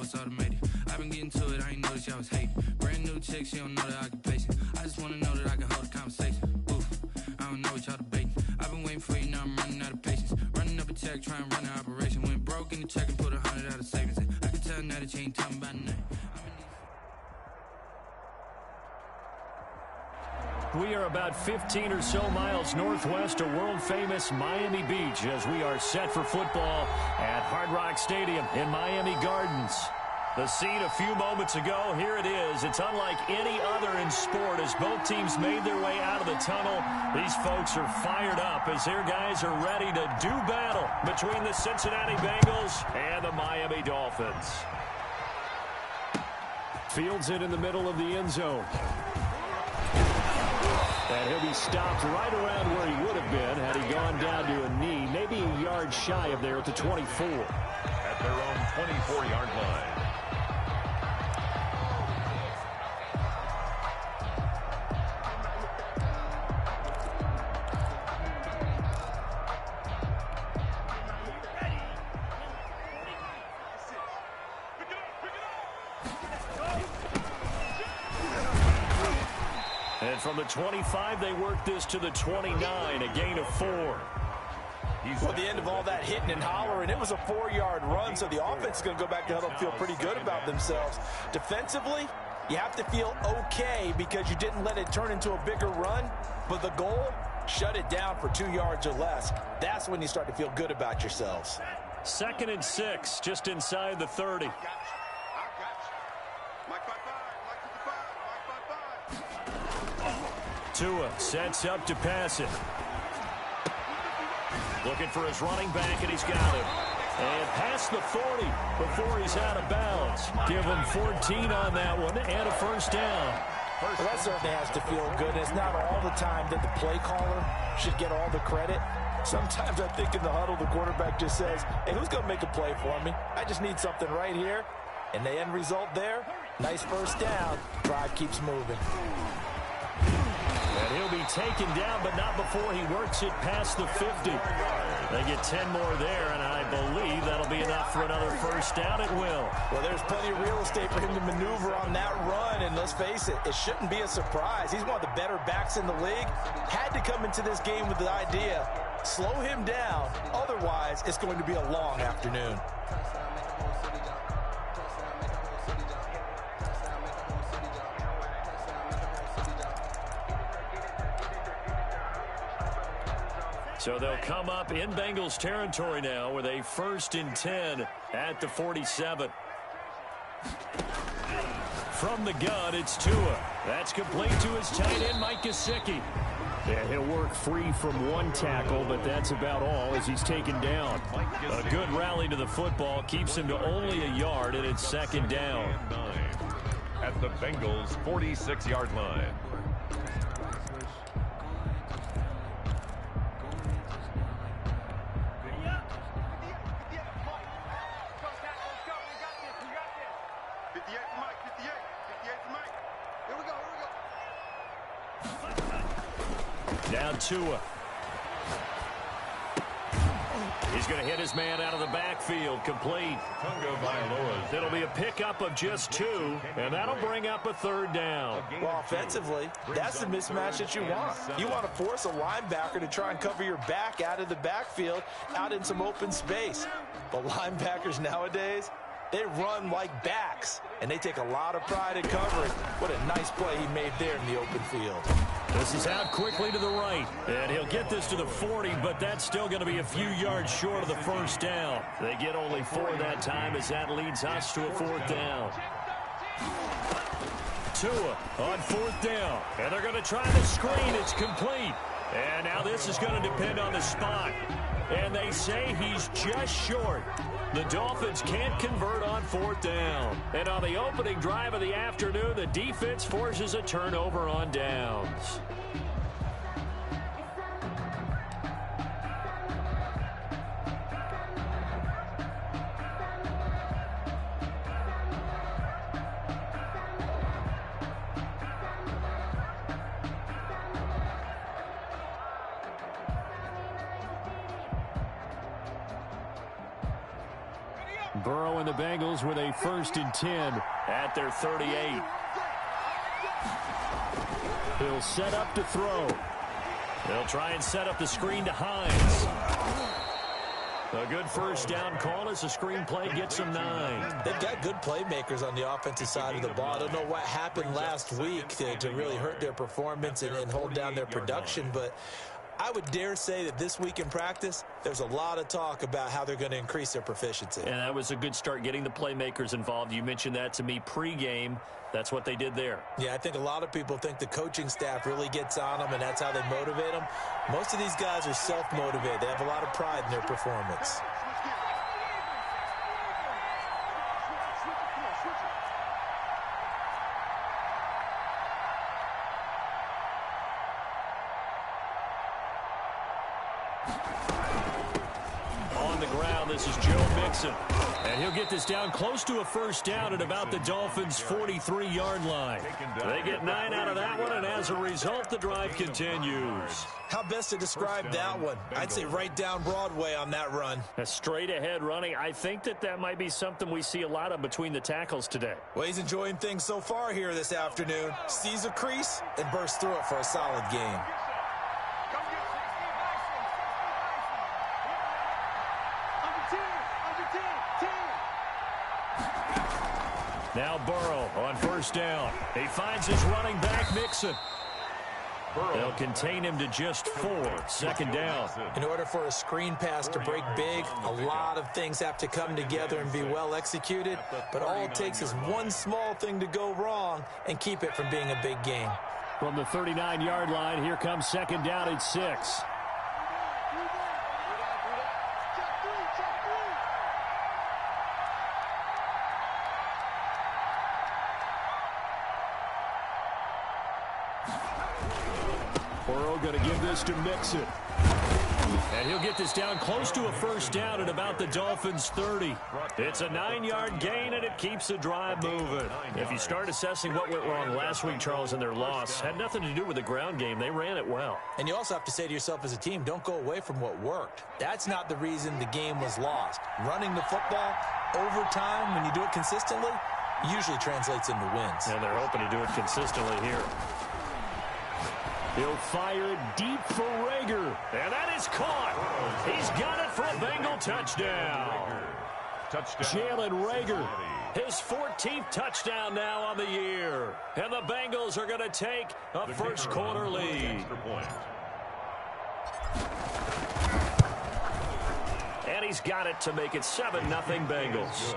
it's automated. I've been getting to it, I ain't noticed y'all was hating. Brand new chick, she don't know the occupation. I just wanna know that I can hold a conversation. Oof, I don't know what y'all debating. I've been waiting for you, now I'm running out of patience. Running up a check, trying to run an operation. Went broke in the check and put 100 out of savings. I can tell now that you ain't talking about nothing. We are about 15 or so miles northwest of world-famous Miami Beach as we are set for football at Hard Rock Stadium in Miami Gardens. The scene a few moments ago, here it is. It's unlike any other in sport as both teams made their way out of the tunnel. These folks are fired up as their guys are ready to do battle between the Cincinnati Bengals and the Miami Dolphins. Fields it in the middle of the end zone. And he'll be stopped right around where he would have been had he gone down to a knee, maybe a yard shy of there at the 24. At their own 24-yard line. And from the 25, they work this to the 29, a gain of 4. Well, the end of all that hitting and hollering, it was a 4-yard run, so the offense is going to go back to huddle and feel pretty good about themselves. Defensively, you have to feel okay because you didn't let it turn into a bigger run, but the goal, shut it down for 2 yards or less. That's when you start to feel good about yourselves. 2nd and 6, just inside the 30. Tua sets up to pass it. Looking for his running back, and he's got him. And past the 40 before he's out of bounds. Give him 14 on that one and a first down. Well, that certainly has to feel good. It's not all the time that the play caller should get all the credit. Sometimes I think in the huddle, the quarterback just says, hey, who's going to make a play for me? I just need something right here. And the end result there, nice first down. Drive keeps moving. And he'll be taken down, but not before he works it past the 50. They get 10 more there, and I believe that'll be enough for another first down. It will. Well, there's plenty of real estate for him to maneuver on that run, and let's face it, it shouldn't be a surprise. He's one of the better backs in the league. Had to come into this game with the idea, slow him down. Otherwise, it's going to be a long afternoon. So they'll come up in Bengals territory now with a 1st and 10 at the 47. From the gun, it's Tua. That's complete to his tight end, Mike Gesicki. And he'll work free from one tackle, but that's about all as he's taken down. A good rally to the football keeps him to only a yard, and it's 2nd down. At the Bengals' 46-yard line. Now Tua. He's going to hit his man out of the backfield. Complete. It'll be a pickup of just 2, and that'll bring up a 3rd down. Well, offensively, that's the mismatch that you want. You want to force a linebacker to try and cover your back out of the backfield, out in some open space. But linebackers nowadays, they run like backs, and they take a lot of pride in covering. What a nice play he made there in the open field. This is out quickly to the right, and he'll get this to the 40, but that's still going to be a few yards short of the first down. They get only 4 that time as that leads us to a 4th down. Tua on 4th down, and they're going to try the screen. It's complete. And now this is going to depend on the spot. And they say he's just short. The Dolphins can't convert on 4th down. And on the opening drive of the afternoon, the defense forces a turnover on downs. Burrow and the Bengals with a 1st and 10 at their 38. He'll set up to throw. They'll try and set up the screen to Hines. A good first down call as the screen play gets them 9. They've got good playmakers on the offensive side of the ball. I don't know what happened last week to really hurt their performance and hold down their production, but I would dare say that this week in practice, there's a lot of talk about how they're going to increase their proficiency. And that was a good start, getting the playmakers involved. You mentioned that to me pregame. That's what they did there. Yeah, I think a lot of people think the coaching staff really gets on them, and that's how they motivate them. Most of these guys are self-motivated. They have a lot of pride in their performance. On the ground, this is Joe Mixon. And he'll get this down close to a first down at about the Dolphins' 43-yard line. They get 9 out of that one, and as a result, the drive continues. How best to describe that one? I'd say right down Broadway on that run. A straight-ahead running. I think that might be something we see a lot of between the tackles today. Well, he's enjoying things so far here this afternoon. Sees a crease and bursts through it for a solid gain. Now Burrow on first down. He finds his running back, Mixon. They'll contain him to just 4. 2nd down. In order for a screen pass to break big, a lot of things have to come together and be well executed. But all it takes is one small thing to go wrong and keep it from being a big gain. From the 39-yard line, here comes 2nd down at 6. Burrow going to give this to Mixon. And he'll get this down close to a first down at about the Dolphins' 30. It's a 9-yard gain, and it keeps the drive moving. If you start assessing what went wrong last week, Charles, in their loss, had nothing to do with the ground game. They ran it well. And you also have to say to yourself as a team, don't go away from what worked. That's not the reason the game was lost. Running the football over time, when you do it consistently, usually translates into wins. And they're hoping to do it consistently here. He'll fire deep for Rager. And that is caught. He's got it for a Bengal touchdown. Jalen Rager, his 14th touchdown now on the year. And the Bengals are going to take a first quarter lead. And he's got it to make it 7-0 Bengals.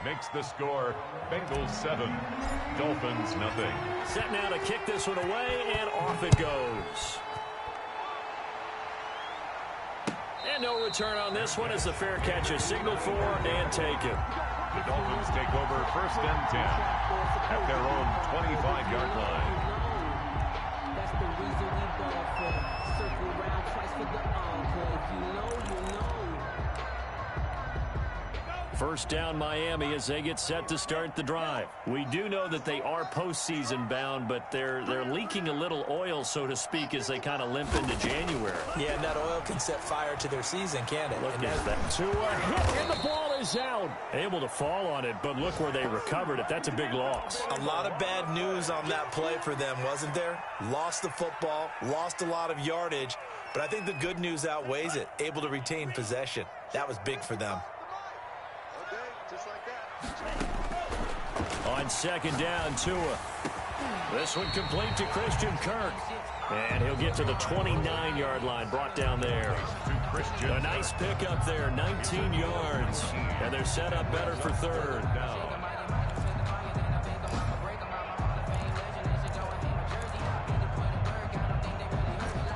Makes the score Bengals 7, Dolphins 0. Set now to kick this one away, and off it goes. And no return on this one as the fair catch is signaled for and taken. The Dolphins take over 1st and 10 at their own 25-yard line. That's the reason we ball for. Circle round twice for the encore. If you know, you know. First down Miami as they get set to start the drive. We do know that they are postseason bound, but they're leaking a little oil, so to speak, as they kind of limp into January. Yeah, and that oil can set fire to their season, can't it? Look at that. To a hit, and the ball is out. Able to fall on it, but look where they recovered it. That's a big loss. A lot of bad news on that play for them, wasn't there? Lost the football, lost a lot of yardage, but I think the good news outweighs it. Able to retain possession. That was big for them. On 2nd down, Tua. This one complete to Christian Kirk. And he'll get to the 29-yard line, brought down there. A nice pickup there, 19 yards. And they're set up better for 3rd.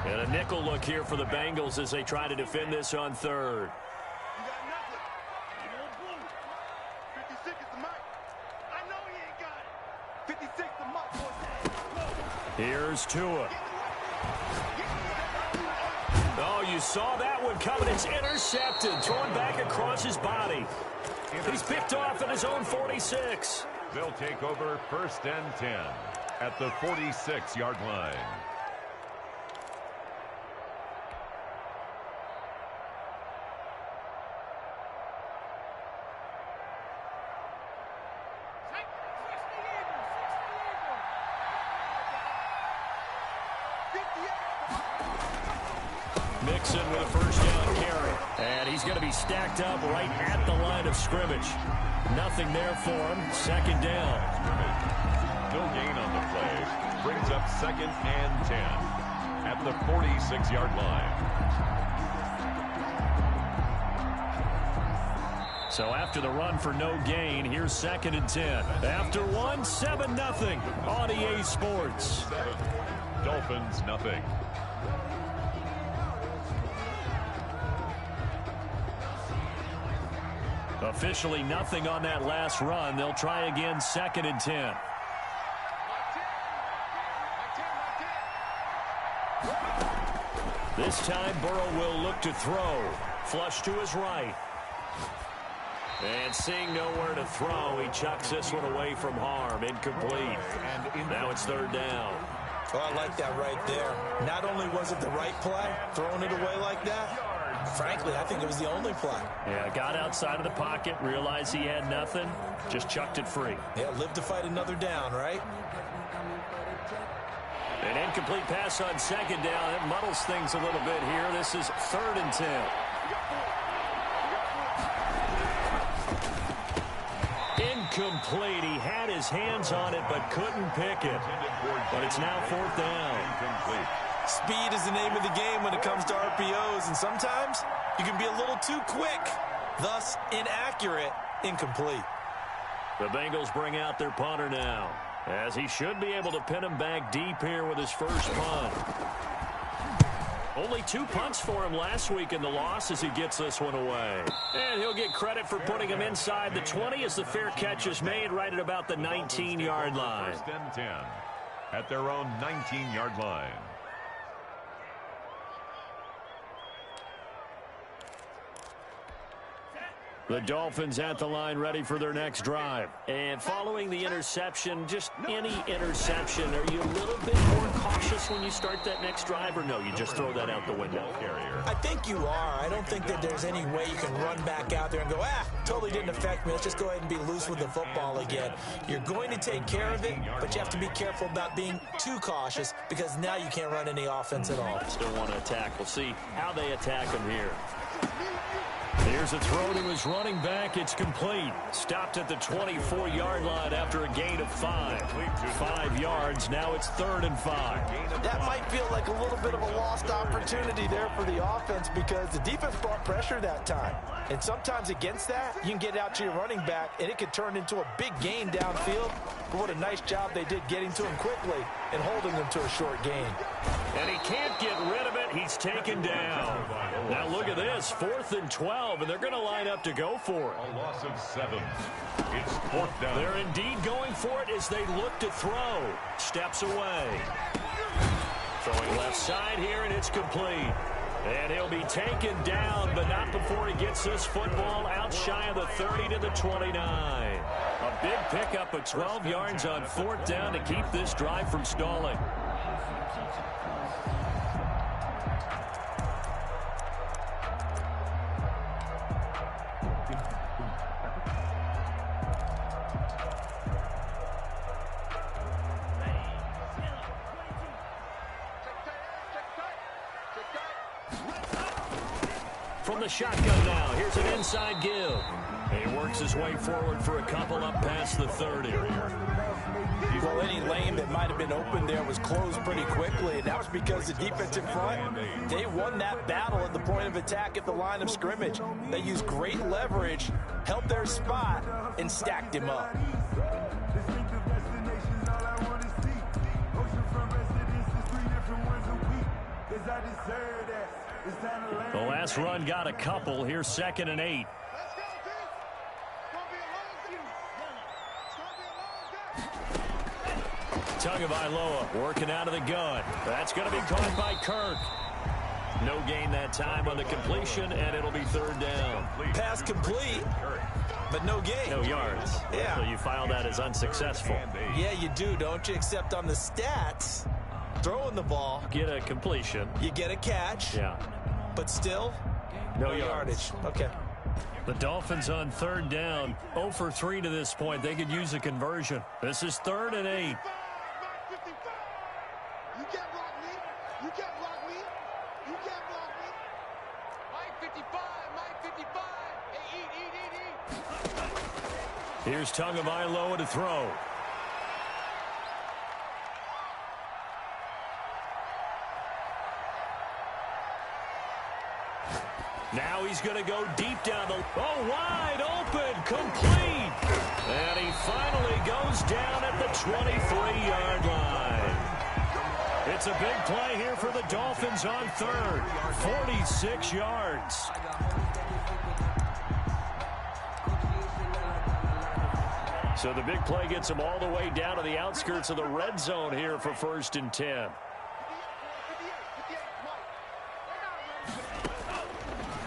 And a nickel look here for the Bengals as they try to defend this on 3rd. Here's Tua. Oh, you saw that one coming. It's intercepted. Thrown back across his body. He's picked off at his own 46. They'll take over 1st and 10 at the 46-yard line. Mixon with a first down carry. And he's going to be stacked up right at the line of scrimmage. Nothing there for him. Second down. No gain on the play. Brings up 2nd and 10 at the 46-yard line. So after the run for no gain, here's 2nd and 10. After one, 7-0 on EA Sports. Dolphins, nothing. Officially nothing on that last run. They'll try again, 2nd and 10. This time, Burrow will look to throw. Flush to his right. And seeing nowhere to throw, he chucks this one away from harm. Incomplete. Now it's 3rd down. Oh, I like that right there. Not only was it the right play, throwing it away like that, frankly, I think it was the only play. Yeah, got outside of the pocket, realized he had nothing, just chucked it free. Yeah, live to fight another down, right? An incomplete pass on 2nd down. It muddles things a little bit here. This is 3rd and 10. Incomplete. He had his hands on it but couldn't pick it. But it's now 4th down. Speed is the name of the game when it comes to RPOs, and sometimes you can be a little too quick, thus inaccurate, incomplete. The Bengals bring out their punter now, as he should be able to pin him back deep here with his first punt. Only 2 punts for him last week in the loss as he gets this one away. And he'll get credit for putting him inside the 20 as the fair catch is made right at about the 19-yard line. 1st and 10 at their own 19-yard line. The Dolphins at the line ready for their next drive. And following the interception, just any interception, are you a little bit more cautious when you start that next drive, or no, you just throw that out the window? I think you are. I don't think that there's any way you can run back out there and go, totally didn't affect me. Let's just go ahead and be loose with the football again. You're going to take care of it, but you have to be careful about being too cautious because now you can't run any offense at all. Still want to attack. We'll see how they attack him here. Here's a throw to his running back. It's complete. Stopped at the 24-yard line after a gain of 5. 5 yards. Now it's 3rd and 5. That might feel like a little bit of a lost opportunity there for the offense because the defense brought pressure that time. And sometimes against that, you can get out to your running back, and it could turn into a big gain downfield. But what a nice job they did getting to him quickly and holding them to a short gain. And he can't get rid of it. He's taken down. Now look at this. 4th and 12, and they're going to line up to go for it. A loss of 7. It's 4th down. They're indeed going for it as they look to throw. Steps away. Throwing left side here, and it's complete. And he'll be taken down, but not before he gets this football out shy of the 30 to the 29. A big pickup of 12 yards on 4th down to keep this drive from stalling. From the shotgun now, here's an inside give. He works his way forward for a couple up past the 30. Well, any lane that might have been open there was closed pretty quickly, and that was because the defensive front, they won that battle at the point of attack at the line of scrimmage. They used great leverage, held their spot, and stacked him up. The last run got a couple. Here's 2nd and 8. Tagovailoa working out of the gun. That's going to be caught by Kirk. No gain that time on the completion, and it'll be 3rd down. Pass complete, but no gain. No yards. Yeah. So you file that as unsuccessful. Yeah, you do, don't you? Except on the stats, throwing the ball. Get a completion. You get a catch. Yeah. But still, no yardage. Okay. The Dolphins on 3rd down, 0 for 3 to this point. They could use a conversion. This is 3rd and 8. Here's Tagovailoa to throw. Now he's going to go deep down the... Oh, wide open, complete. And he finally goes down at the 23-yard line. It's a big play here for the Dolphins on third. 46 yards. So the big play gets him all the way down to the outskirts of the red zone here for 1st and 10.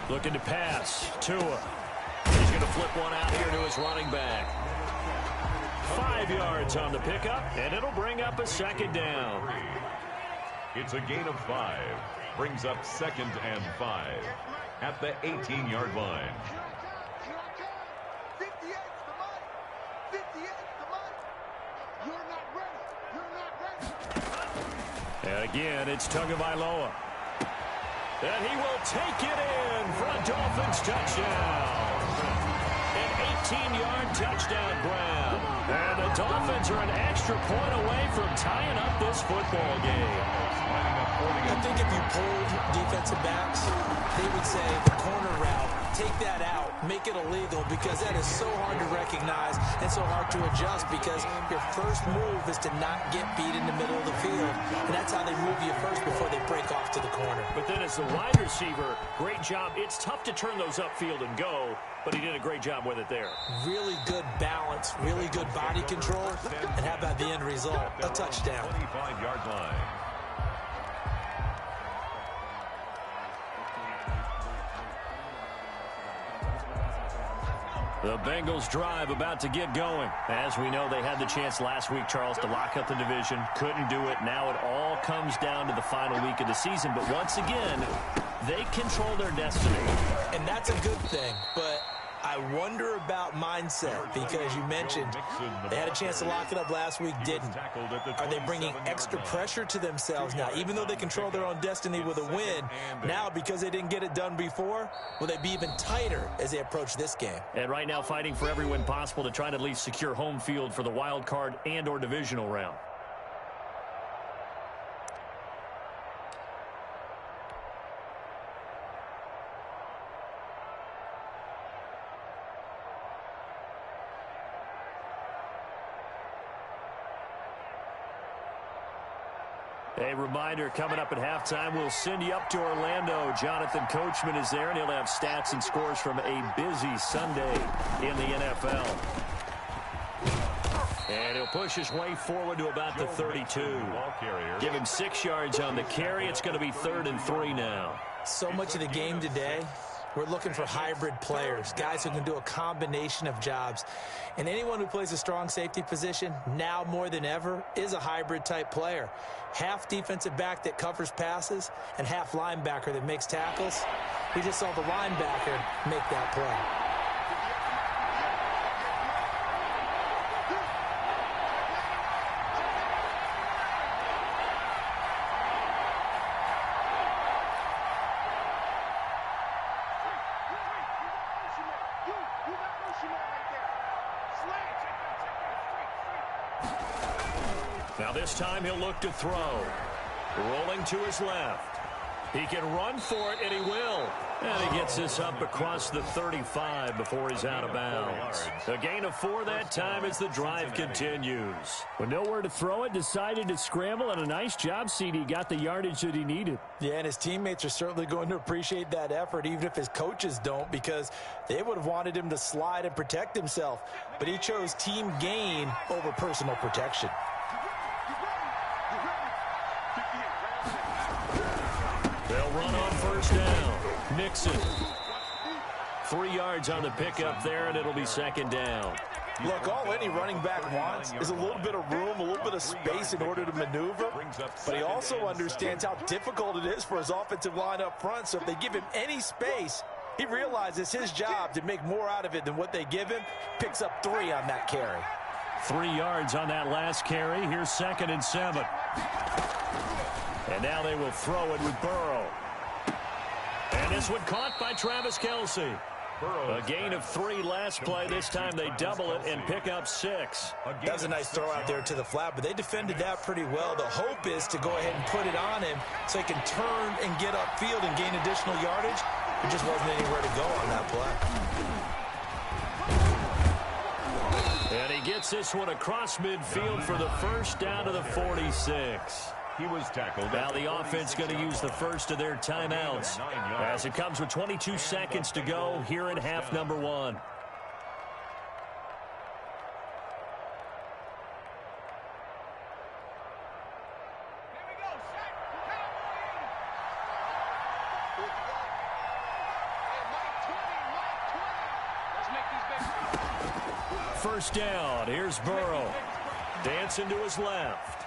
Looking to pass. Tua. He's going to flip one out here to his running back. 5 yards on the pickup, and it'll bring up a 2nd down. It's a gain of 5. Brings up 2nd and 5 at the 18-yard line. And again, it's Tagovailoa. And he will take it in for a Dolphins touchdown. An 18-yard touchdown grab. And the Dolphins are an extra point away from tying up this football game. I think if you pulled defensive backs, they would say the corner route, take that out, make it illegal, because that is so hard to recognize and so hard to adjust, because your first move is to not get beat in the middle of the field. And that's how they move you first before they break off to the corner. But then as the wide receiver, great job. It's tough to turn those upfield and go, but he did a great job with it there. Really good balance, really good body control, and how about the end result? A touchdown. 25-yard line. The Bengals drive about to get going. As we know, they had the chance last week, Charles, to lock up the division. Couldn't do it. Now it all comes down to the final week of the season. But once again, they control their destiny. And that's a good thing. But I wonder about mindset, because you mentioned they had a chance to lock it up last week, didn't. Are they bringing extra pressure to themselves now? Even though they control their own destiny with a win, now because they didn't get it done before, will they be even tighter as they approach this game? And right now fighting for every win possible to try to at least secure home field for the wild card and or divisional round. A reminder, coming up at halftime, we'll send you up to Orlando. Jonathan Coachman is there, and he'll have stats and scores from a busy Sunday in the NFL. And he'll push his way forward to about the 32. Give him 6 yards on the carry. It's going to be 3rd and 3 now. So much of the game today, we're looking for hybrid players, guys who can do a combination of jobs. And anyone who plays a strong safety position, now more than ever, is a hybrid-type player. Half defensive back that covers passes and half linebacker that makes tackles. We just saw the linebacker make that play. Now this time he'll look to throw. Rolling to his left. He can run for it, and he will. And he gets this up across the 35 before he's out of bounds. A gain of 4 that time as the drive continues. With nowhere to throw it, decided to scramble, and a nice job, CD. Got the yardage that he needed. Yeah, and his teammates are certainly going to appreciate that effort, even if his coaches don't, because they would have wanted him to slide and protect himself. But he chose team gain over personal protection. They'll run on 1st down. Mixon. 3 yards on the pickup there, and it'll be 2nd down. Look, all any running back wants is a little bit of room, a little bit of space in order to maneuver. But he also understands how difficult it is for his offensive line up front. So if they give him any space, he realizes his job to make more out of it than what they give him. Picks up 3 on that carry. 3 yards on that last carry. Here's 2nd and 7. And now they will throw it with Burrow. And this one caught by Travis Kelce. A gain of 3 last play. This time they double it and pick up 6. That was a nice throw out there to the flat, but they defended that pretty well. The hope is to go ahead and put it on him so he can turn and get upfield and gain additional yardage. There just wasn't anywhere to go on that play. And he gets this one across midfield for the first down to the 46. He was tackled. Now the offense going to use the first of their timeouts as it comes with 22 seconds to go here in half number 1. First down. Here's Burrow. Dancing to his left.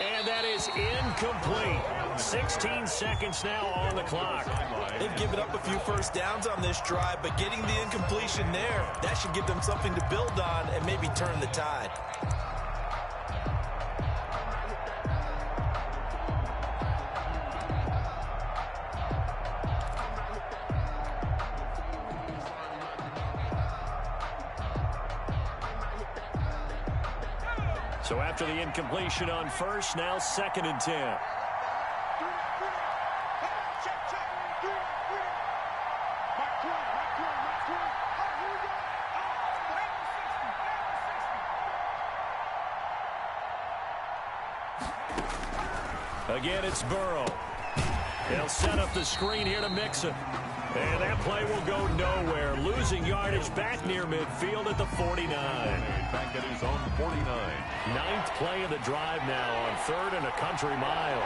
And that is incomplete. 16 seconds now on the clock. They've given up a few first downs on this drive, but getting the incompletion there, that should give them something to build on and maybe turn the tide. So after the incompletion on first, now 2nd and 10. Again, it's Burrow. They'll set up the screen here to Mixon. And that play will go nowhere. Losing yardage back near midfield at the 49. Back at his own 49. 9th play of the drive now on 3rd and a country mile.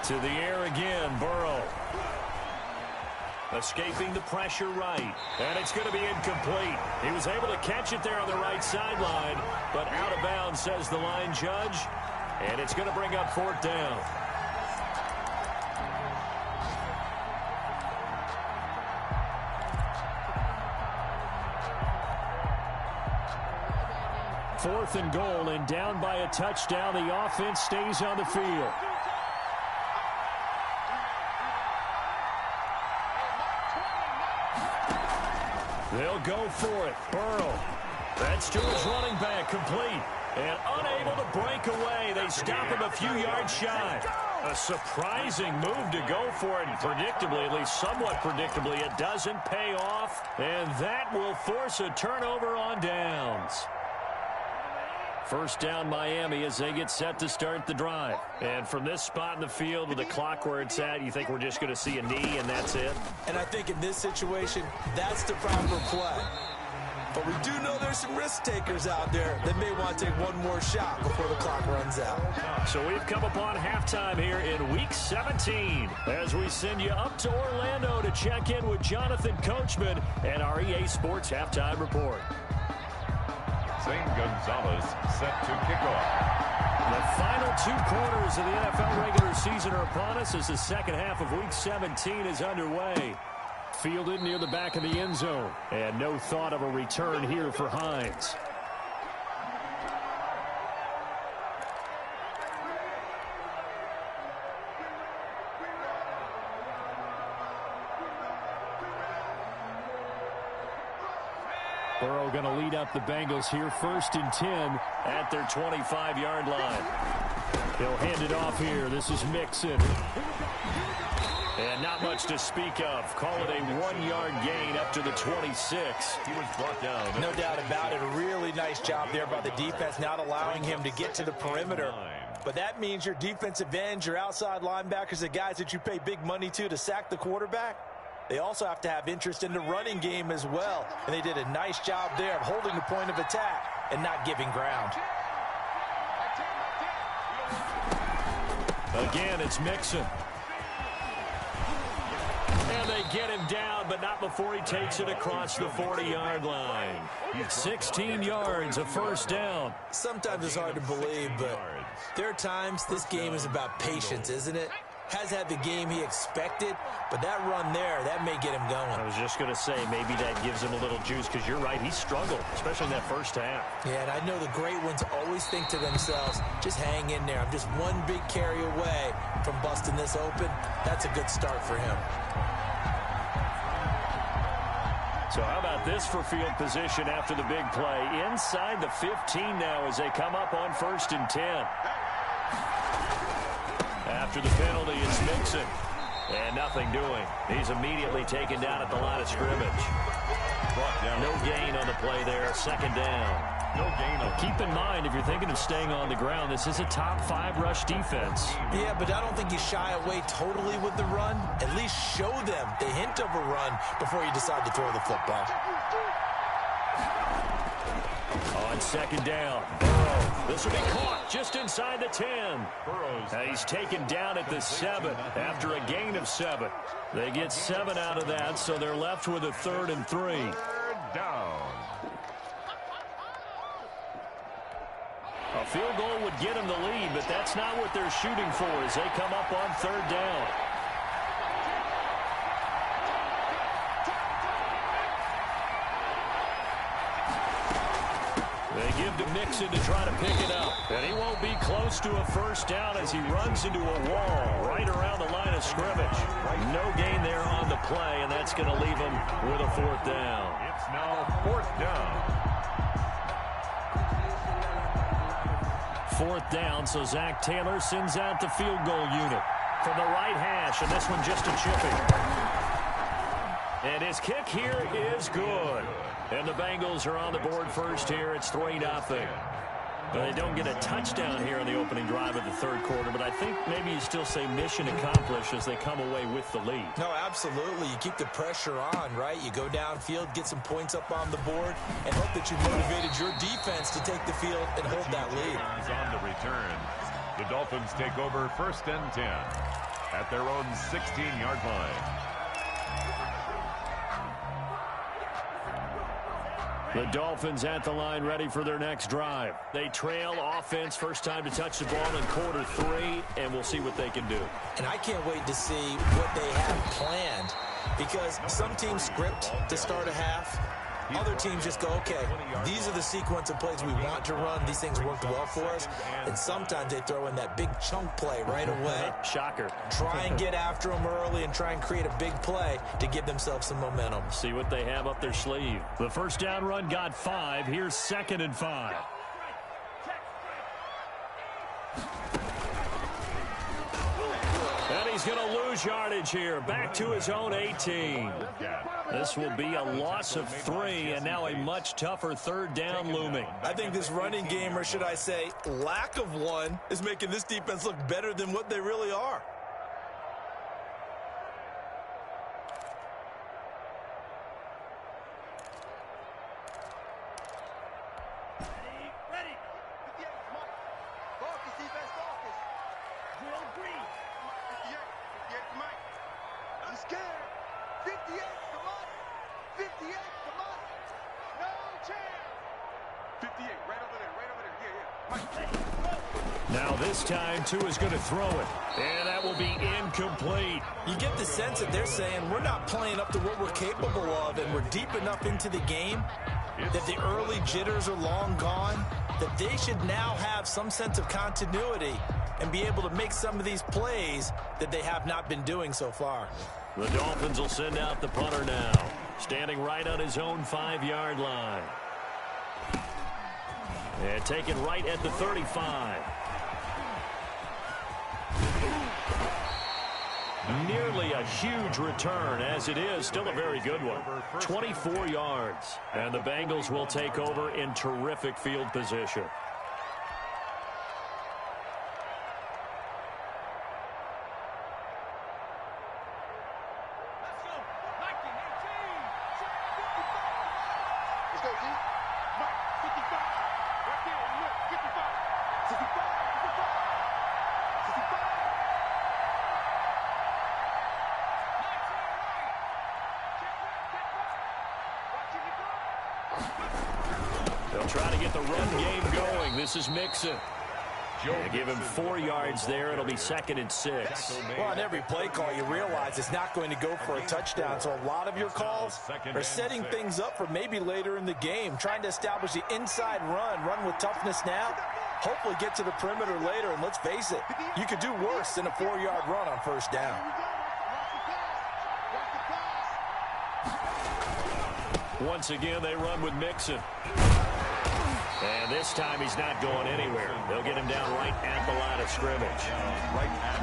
To the air again, Burrow. Escaping the pressure right. And it's going to be incomplete. He was able to catch it there on the right sideline, but out of bounds, says the line judge. And it's going to bring up 4th down. Fourth and goal, and down by a touchdown. The offense stays on the field. They'll go for it. Burrow. That's to his running back, complete. And unable to break away. They stop him a few yards shy. A surprising move to go for it. And predictably, at least somewhat predictably, it doesn't pay off. And that will force a turnover on downs. First down Miami as they get set to start the drive. And from this spot in the field with the clock where it's at, you think we're just going to see a knee and that's it? And I think in this situation, that's the proper play. But we do know there's some risk takers out there that may want to take one more shot before the clock runs out. So we've come upon halftime here in Week 17 as we send you up to Orlando to check in with Jonathan Coachman and our EA Sports Halftime Report. Zane Gonzalez set to kick off. The final 2 quarters of the NFL regular season are upon us as the second half of Week 17 is underway. Fielded near the back of the end zone. And no thought of a return here for Hines. Burrow going to lead up the Bengals here, 1st and 10 at their 25-yard line. He'll hand it off here. This is Mixon. And not much to speak of. Call it a 1-yard gain up to the 26. He was brought down. No doubt about it. A really nice job there by the defense, not allowing him to get to the perimeter. But that means your defensive ends, your outside linebackers, the guys that you pay big money to sack the quarterback, they also have to have interest in the running game as well. And they did a nice job there of holding the point of attack and not giving ground. Again, it's Mixon. And they get him down, but not before he takes it across the 40-yard line. 16 yards, a first down. Sometimes it's hard to believe, but there are times this game is about patience, isn't it? has had the game he expected, but that run there, that may get him going. I was just going to say, maybe that gives him a little juice, because you're right, he struggled, especially in that first half. Yeah, and I know the great ones always think to themselves, just hang in there. I'm just one big carry away from busting this open. That's a good start for him. So how about this for field position after the big play? Inside the 15 now as they come up on 1st and 10. After the penalty, it's Mixon. And nothing doing. He's immediately taken down at the line of scrimmage. No gain on the play there. 2nd down. No gain on. Keep in mind, if you're thinking of staying on the ground, this is a top 5 rush defense. Yeah, but I don't think you shy away totally with the run. At least show them the hint of a run before you decide to throw the football. On 2nd down, Burrow. This will be caught just inside the 10. He's taken down at the 7 after a gain of 7. They get 7 out of that, so they're left with a 3rd and 3. 3rd down. A field goal would get them the lead, but that's not what they're shooting for as they come up on 3rd down. They give to Mixon to try to pick it up. And he won't be close to a 1st down as he runs into a wall right around the line of scrimmage. No gain there on the play, and that's going to leave him with a 4th down. It's now 4th down. 4th down, so Zach Taylor sends out the field goal unit from the right hash, and this one just a chipping. And his kick here is good. And the Bengals are on the board first here. It's 3-0. But they don't get a touchdown here in the opening drive of the 3rd quarter, but I think maybe you still say mission accomplished as they come away with the lead. No, absolutely. You keep the pressure on, right? You go downfield, get some points up on the board, and hope that you motivated your defense to take the field and hold that lead. On the return, the Dolphins take over 1st and 10 at their own 16-yard line. The Dolphins at the line ready for their next drive. They trail offense, first time to touch the ball in quarter 3, and we'll see what they can do. And I can't wait to see what they have planned, because some teams script to start a half. Other teams just go, okay, these are the sequence of plays we want to run. These things worked well for us. And sometimes they throw in that big chunk play right away. Shocker. Try and get after them early and try and create a big play to give themselves some momentum. See what they have up their sleeve. The 1st down run got 5. Here's 2nd and 5. And he's going to lose yardage here. Back to his own 18. This will be a loss of 3, and now a much tougher 3rd down looming. I think this running game, or should I say lack of one, is making this defense look better than what they really are. Now this time, Tua's going to throw it, and that will be incomplete. You get the sense that they're saying we're not playing up to what we're capable of, and we're deep enough into the game that the early jitters are long gone, that they should now have some sense of continuity and be able to make some of these plays that they have not been doing so far. The Dolphins will send out the punter now, standing right on his own 5-yard line. And taken right at the 35. Nearly a huge return, as it is still a very good one. 24 yards. And the Bengals will take over in terrific field position. They'll try to get the run game going. This is Mixon. Give him 4 yards there. It'll be 2nd and 6. Well, on every play call, you realize it's not going to go for a touchdown. So a lot of your calls are setting things up for maybe later in the game, trying to establish the inside run with toughness now, hopefully get to the perimeter later. And let's face it, you could do worse than a 4-yard run on first down. Once again, they run with Mixon. And this time he's not going anywhere. They'll get him down right at the line of scrimmage.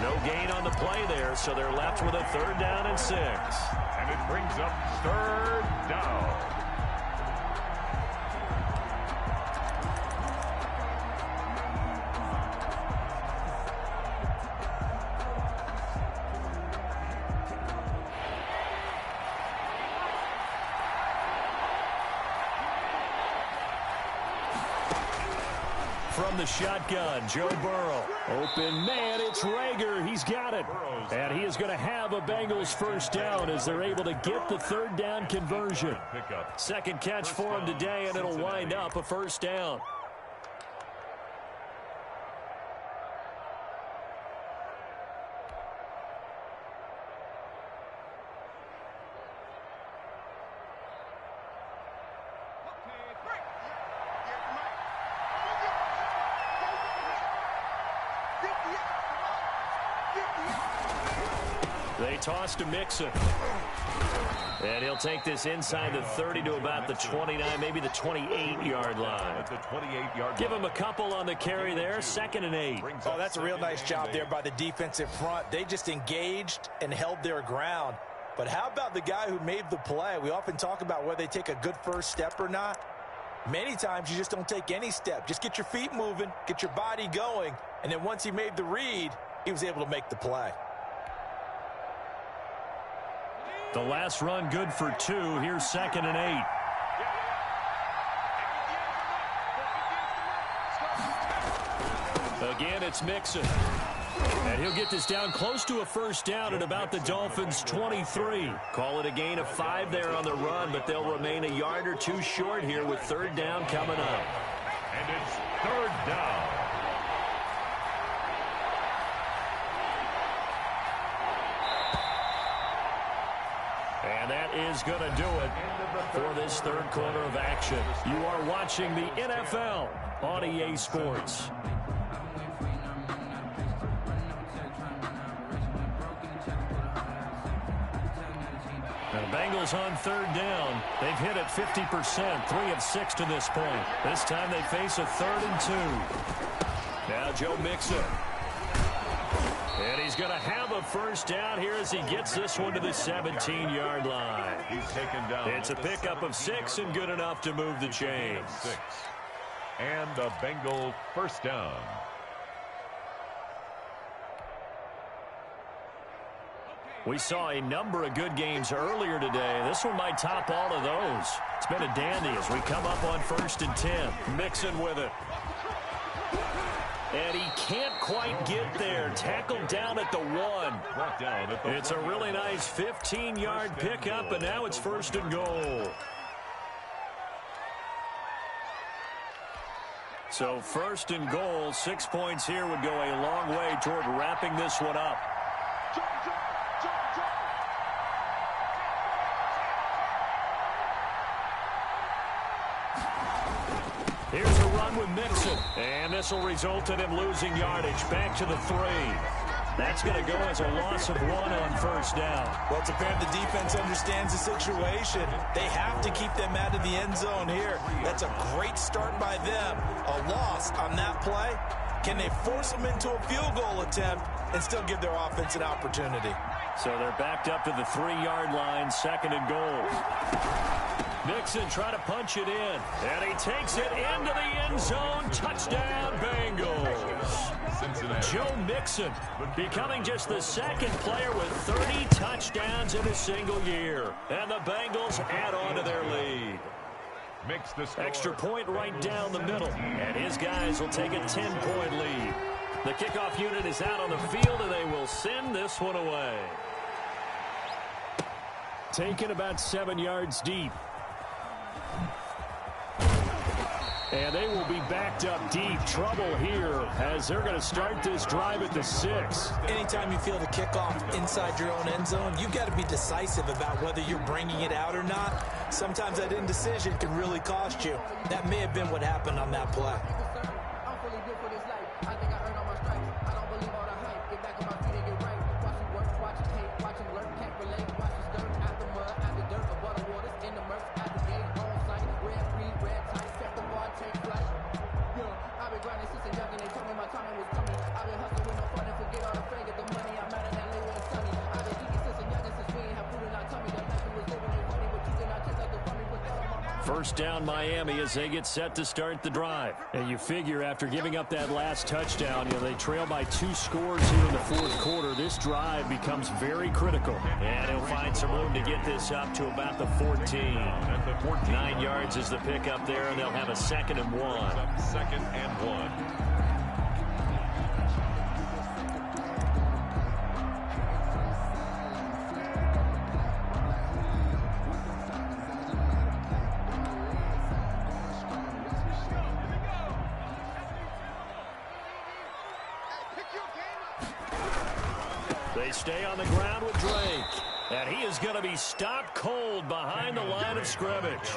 No gain on the play there, so they're left with a 3rd down and 6. And it brings up 3rd down. From the shotgun, Joe Burrow. Open man, it's Rager. He's got it. And he is going to have a Bengals 1st down as they're able to get the 3rd down conversion. 2nd catch for him today, and it'll wind up a 1st down. They toss to Mixon. And he'll take this inside the 30 to about the 29, maybe the 28-yard line. Give him a couple on the carry there, 2nd and 8. Oh, that's a real nice job there by the defensive front. They just engaged and held their ground. But how about the guy who made the play? We often talk about whether they take a good first step or not. Many times you just don't take any step. Just get your feet moving, get your body going, and then once he made the read, he was able to make the play. The last run good for 2. Here's 2nd and 8. Again, it's Mixon. And he'll get this down close to a 1st down at about the Dolphins' 23. Call it a gain of 5 there on the run, but they'll remain a yard or 2 short here with 3rd down coming up. And it's 3rd down. And that is going to do it for this 3rd quarter of action. You are watching the NFL on EA Sports. The Bengals on 3rd down. They've hit it 50%, 3 of 6 to this point. This time they face a 3rd and 2. Now Joe Mixon. And he's going to have a 1st down here as he gets this one to the 17-yard line. He's taken down. It's a pickup of 6 and good enough to move the chains. 6. And the Bengal 1st down. We saw a number of good games earlier today. This one might top all of those. It's been a dandy as we come up on 1st and 10. Mixon with it. And he can't quite get there. Tackled down at the 1. It's a really nice 15-yard pickup, and now it's 1st and goal. So 1st and goal, 6 points here would go a long way toward wrapping this one up. Here's a run with Mixon, and this will result in him losing yardage back to the 3. That's going to go as a loss of 1 on 1st down. Well, it's apparent the defense understands the situation. They have to keep them out of the end zone here. That's a great start by them. A loss on that play. Can they force them into a field goal attempt and still give their offense an opportunity? So they're backed up to the 3-yard line, 2nd and goal. Mixon trying to punch it in, and he takes it into the end zone. Touchdown, Bengals. Joe Mixon becoming just the 2nd player with 30 touchdowns in a single year. And the Bengals add on to their lead. Extra point right down the middle, and his guys will take a 10-point lead. The kickoff unit is out on the field, and they will send this one away. Taken about 7 yards deep. And they will be backed up deep. Trouble here as they're going to start this drive at the 6. Anytime you feel the kickoff inside your own end zone, you've got to be decisive about whether you're bringing it out or not. Sometimes that indecision can really cost you. That may have been what happened on that play. First down Miami as they get set to start the drive. And you figure after giving up that last touchdown, they trail by 2 scores here in the fourth quarter. This drive becomes very critical. And he'll find some room to get this up to about the 14. 9 yards is the pickup there, and they'll have a 2nd and 1. 2nd and 1. They stay on the ground with Drake. And he is going to be stopped cold behind the line of scrimmage.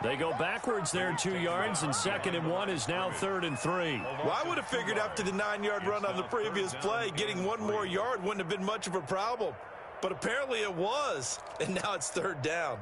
They go backwards there 2 yards, and 2nd and 1 is now 3rd and 3. Well, I would have figured after the 9-yard run on the previous play, getting 1 more yard wouldn't have been much of a problem. But apparently it was, and now it's 3rd down.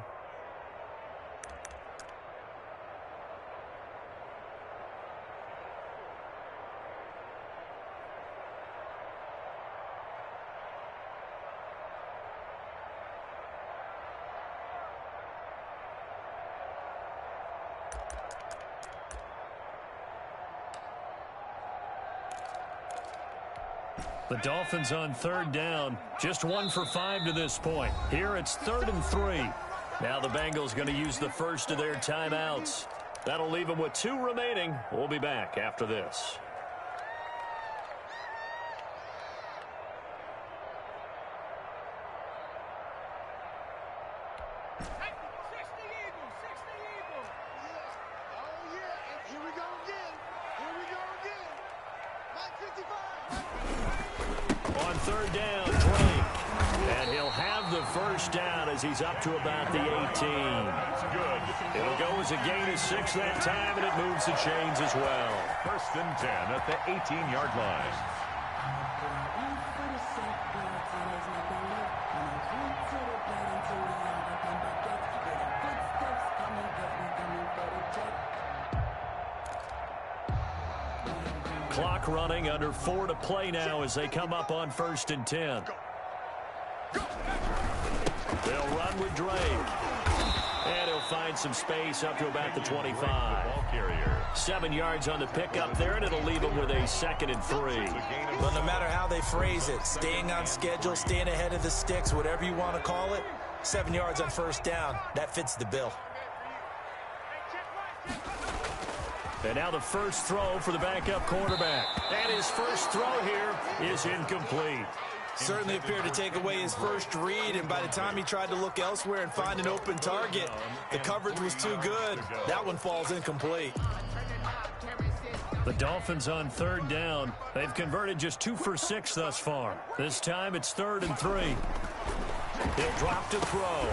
The Dolphins on 3rd down, just 1 for 5 to this point. Here it's 3rd and 3. Now the Bengals going to use the first of their timeouts. That'll leave them with 2 remaining. We'll be back after this. On 3rd down, Drake. And he'll have the first down as he's up to about the 18. That's good. It'll go as a gain of 6 that time, and it moves the chains as well. 1st and 10 at the 18-yard line. Clock running, under 4 to play now as they come up on 1st and 10. They'll run with Drake. And he'll find some space up to about the 25. Ball carrier. 7 yards on the pickup there, and it'll leave them with a 2nd and 3. But no matter how they phrase it, staying on schedule, staying ahead of the sticks, whatever you want to call it, 7 yards on 1st down, that fits the bill. And now the first throw for the backup quarterback. And his first throw here is incomplete. Certainly appeared to take away his first read, and by the time he tried to look elsewhere and find an open target, the coverage was too good. That one falls incomplete. The Dolphins on 3rd down. They've converted just 2 for 6 thus far. This time it's 3rd and 3. He'll drop to throw.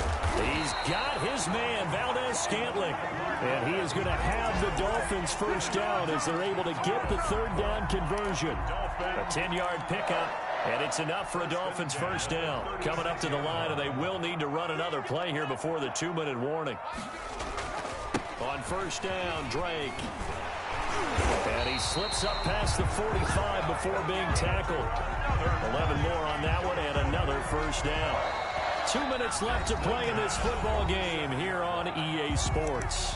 He's got his man, Valdez-Scantling. And he is going to have the Dolphins first down as they're able to get the 3rd down conversion. A 10-yard pickup, and it's enough for a Dolphins first down. Coming up to the line, and they will need to run another play here before the 2-minute warning. On 1st down, Drake. And he slips up past the 45 before being tackled. 11 more on that one, and another first down. 2 minutes left to play in this football game here on EA Sports.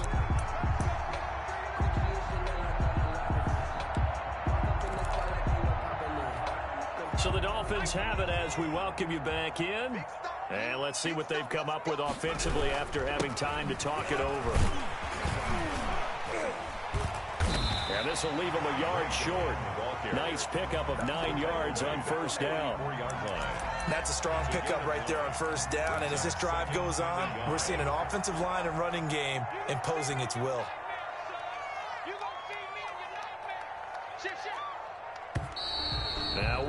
So the Dolphins have it as we welcome you back in. And let's see what they've come up with offensively after having time to talk it over. And this will leave them a yard short. Nice pickup of 9 yards on 1st down. That's a strong pickup right there on 1st down. And as this drive goes on, we're seeing an offensive line and running game imposing its will.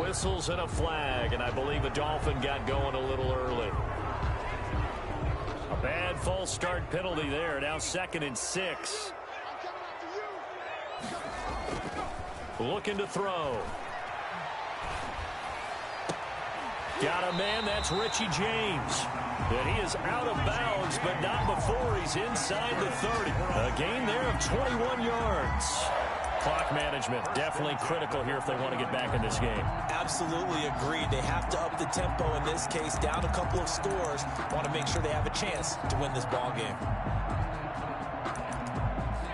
Whistles and a flag, and I believe a Dolphin got going a little early. A bad false start penalty there. Now 2nd and 6. Looking to throw. Got a man, that's Richie James. And he is out of bounds, but not before he's inside the 30. A gain there of 21 yards. Clock management, definitely critical here if they want to get back in this game. Absolutely agreed. They have to up the tempo in this case, down a couple of scores. Want to make sure they have a chance to win this ball game.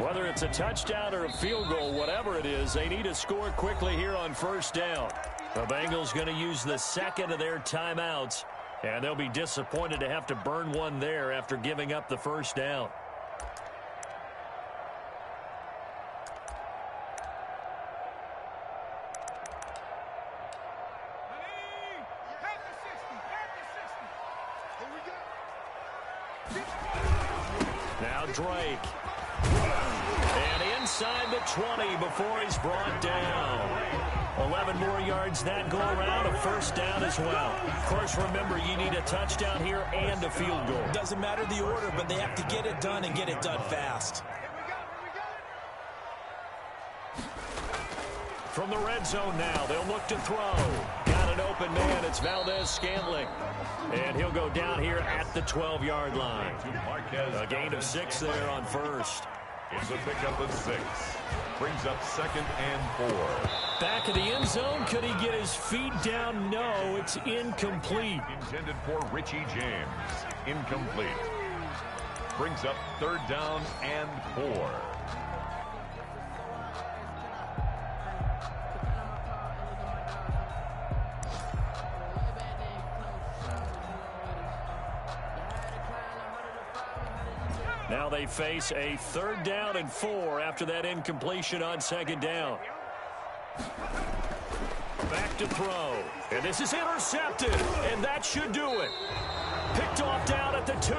Whether it's a touchdown or a field goal, whatever it is, they need to score quickly here on 1st down. The Bengals going to use the 2nd of their timeouts, and they'll be disappointed to have to burn one there after giving up the 1st down. Now Drake. And inside the 20 before he's brought down. 11 more yards that go around, a 1st down as well. Of course, remember, you need a touchdown here and a field goal. Doesn't matter the order, but they have to get it done and get it done fast. From the red zone now, they'll look to throw. Got an open man, it's Valdez-Scantling. And he'll go down here at the 12-yard line. A gain of 6 there on 1st. It's a pickup of 6. Brings up 2nd and 4. Back of the end zone. Could he get his feet down? No, it's incomplete. Intended for Richie James. Incomplete. Brings up 3rd down and 4. Now they face a 3rd down and 4 after that incompletion on 2nd down. Back to throw. And this is intercepted. And that should do it. Picked off down at the 2.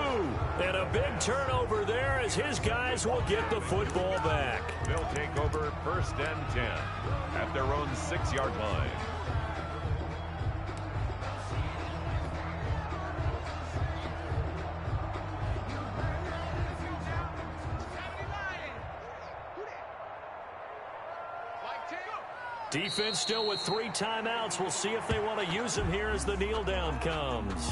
And a big turnover there as his guys will get the football back. They'll take over 1st and 10 at their own 6-yard line. Defense still with 3 timeouts. We'll see if they want to use them here as the kneel down comes.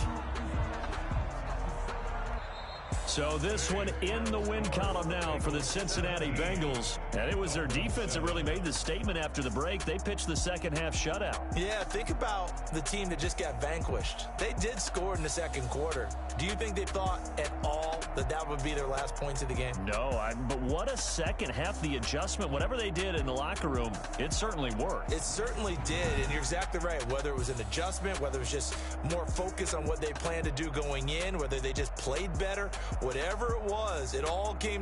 So this one in the win column now for the Cincinnati Bengals. And it was their defense that really made the statement after the break. They pitched the 2nd half shutout. Yeah, think about the team that just got vanquished. They did score in the 2nd quarter. Do you think they thought at all that that would be their last points of the game? No, but what a 2nd half. The adjustment, whatever they did in the locker room, it certainly worked. It certainly did, and you're exactly right. Whether it was an adjustment, whether it was just more focus on what they planned to do going in, whether they just played better, whatever it was, it all came together.